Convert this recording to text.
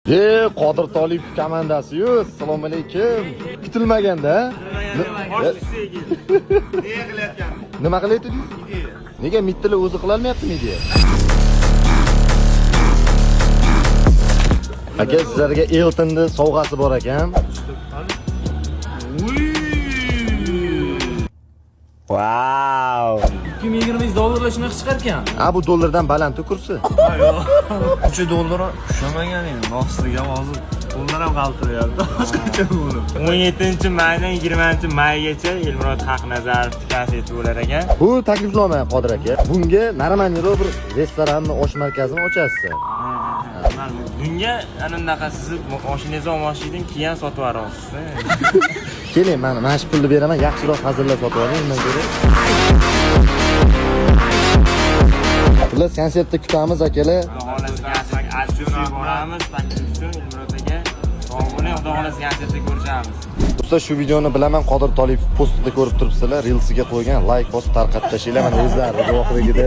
Qodir Tolipov komandasi-yu. Assalomu alaykum. Kutilmaganda. Nima qilyapsiz? Nega mittili o'zi qila olmayaptimi edi? Aka, sizlarga Elton'da sovg'asi bor ekan. Wow! 2020 dollarlar shunaqa chiqar ekan. Bu dollardan baland kursi. Yo'q. 3 dollar tushamagan endi. Nostiga hozir dollar ham qaltiryapti. Boshqacha bo'lib. 17-maydan 20-maygacha Elmurod Haqnazarov konsert bo'lar ekan. Bu taklifnoma Qodir aka. Bunga Narimanyero bir restoranni, osh markazini ochasiz. Bunga anaqa siz mashinangizni olmoqchidan keyin sotib yuborasiz. Keling, mana shu pulni beraman, yaxshiroq hazırlab sotib oling, undan ko'ra. Xullas, konsertda kutamiz akalar. Boramiz, taklif uchun Elmurod aka. Sog' bo'ling, xudo xolasa konsertda ko'rishamiz. Do'stlar, shu videoni bilaman Qodir Tolipov postida ko'rib turibsizlar, reelsiga qo'ygan, like bosib tarqatib tashlanglar, mana o'zlari guvohligida.